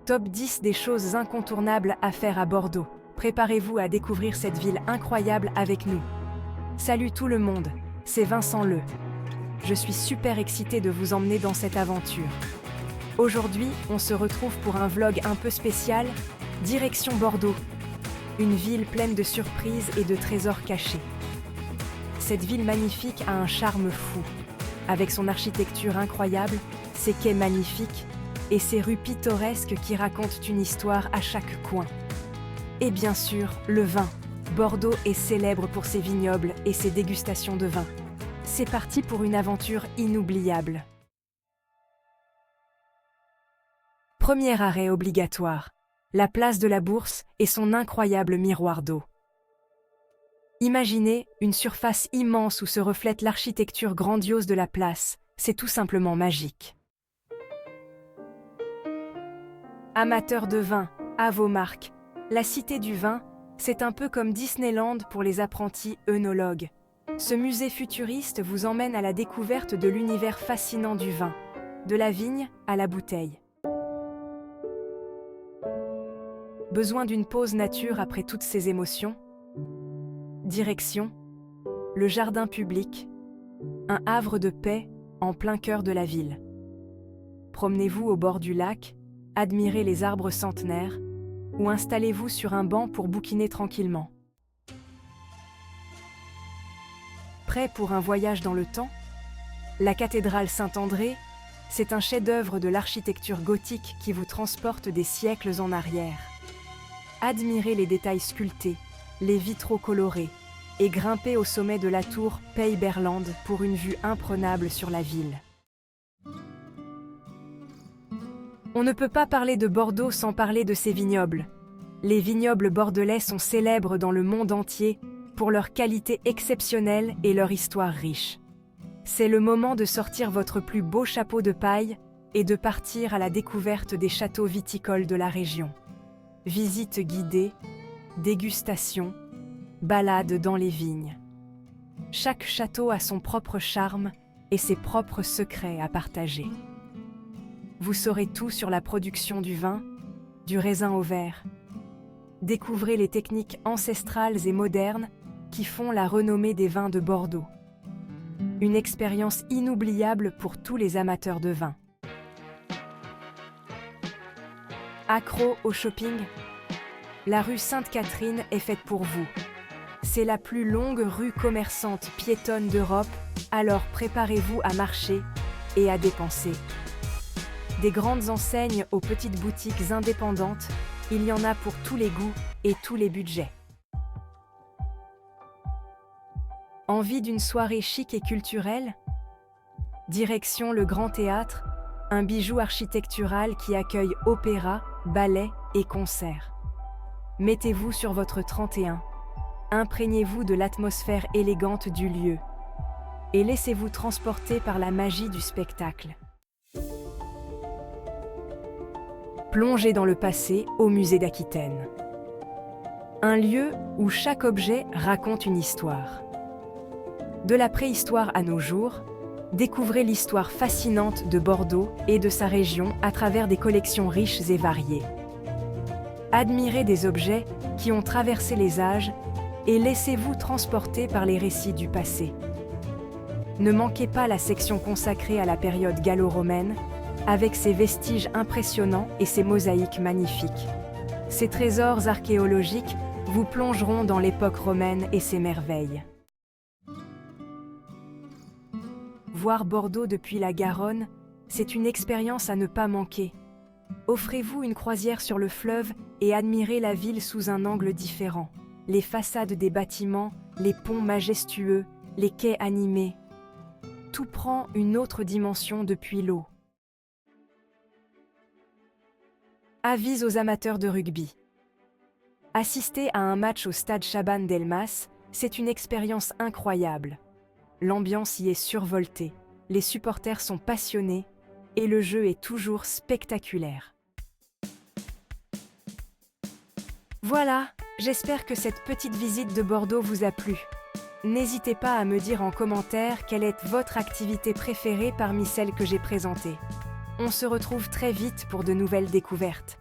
Top 10 des choses incontournables à faire à Bordeaux. Préparez-vous à découvrir cette ville incroyable avec nous. Salut tout le monde, c'est Vincent Le. Je suis super excitée de vous emmener dans cette aventure. Aujourd'hui, on se retrouve pour un vlog un peu spécial, direction Bordeaux. Une ville pleine de surprises et de trésors cachés. Cette ville magnifique a un charme fou. Avec son architecture incroyable, ses quais magnifiques et ses rues pittoresques qui racontent une histoire à chaque coin. Et bien sûr, le vin. Bordeaux est célèbre pour ses vignobles et ses dégustations de vin. C'est parti pour une aventure inoubliable. Premier arrêt obligatoire, la place de la Bourse et son incroyable miroir d'eau. Imaginez une surface immense où se reflète l'architecture grandiose de la place. C'est tout simplement magique. Amateurs de vin, à vos marques. La Cité du Vin, c'est un peu comme Disneyland pour les apprentis œnologues. Ce musée futuriste vous emmène à la découverte de l'univers fascinant du vin, de la vigne à la bouteille. Besoin d'une pause nature après toutes ces émotions? Direction, le jardin public, un havre de paix en plein cœur de la ville. Promenez-vous au bord du lac, admirez les arbres centenaires, ou installez-vous sur un banc pour bouquiner tranquillement. Prêt pour un voyage dans le temps? La cathédrale Saint-André, c'est un chef-d'œuvre de l'architecture gothique qui vous transporte des siècles en arrière. Admirez les détails sculptés, les vitraux colorés, et grimpez au sommet de la tour Peyberland pour une vue imprenable sur la ville. On ne peut pas parler de Bordeaux sans parler de ses vignobles. Les vignobles bordelais sont célèbres dans le monde entier pour leur qualité exceptionnelle et leur histoire riche. C'est le moment de sortir votre plus beau chapeau de paille et de partir à la découverte des châteaux viticoles de la région. Visites guidées, dégustations, balades dans les vignes. Chaque château a son propre charme et ses propres secrets à partager. Vous saurez tout sur la production du vin, du raisin au verre. Découvrez les techniques ancestrales et modernes qui font la renommée des vins de Bordeaux. Une expérience inoubliable pour tous les amateurs de vin. Accro au shopping? La rue Sainte-Catherine est faite pour vous. C'est la plus longue rue commerçante piétonne d'Europe, alors préparez-vous à marcher et à dépenser. Des grandes enseignes aux petites boutiques indépendantes, il y en a pour tous les goûts et tous les budgets. Envie d'une soirée chic et culturelle? Direction le Grand Théâtre, un bijou architectural qui accueille opéra, ballet et concerts. Mettez-vous sur votre 31, imprégnez-vous de l'atmosphère élégante du lieu et laissez-vous transporter par la magie du spectacle. Plongez dans le passé au musée d'Aquitaine. Un lieu où chaque objet raconte une histoire. De la préhistoire à nos jours, découvrez l'histoire fascinante de Bordeaux et de sa région à travers des collections riches et variées. Admirez des objets qui ont traversé les âges et laissez-vous transporter par les récits du passé. Ne manquez pas la section consacrée à la période gallo-romaine, avec ses vestiges impressionnants et ses mosaïques magnifiques. Ces trésors archéologiques vous plongeront dans l'époque romaine et ses merveilles. Voir Bordeaux depuis la Garonne, c'est une expérience à ne pas manquer. Offrez-vous une croisière sur le fleuve et admirez la ville sous un angle différent. Les façades des bâtiments, les ponts majestueux, les quais animés. Tout prend une autre dimension depuis l'eau. Avis aux amateurs de rugby. Assister à un match au stade Chaban Delmas, c'est une expérience incroyable. L'ambiance y est survoltée, les supporters sont passionnés et le jeu est toujours spectaculaire. Voilà, j'espère que cette petite visite de Bordeaux vous a plu. N'hésitez pas à me dire en commentaire quelle est votre activité préférée parmi celles que j'ai présentées. On se retrouve très vite pour de nouvelles découvertes.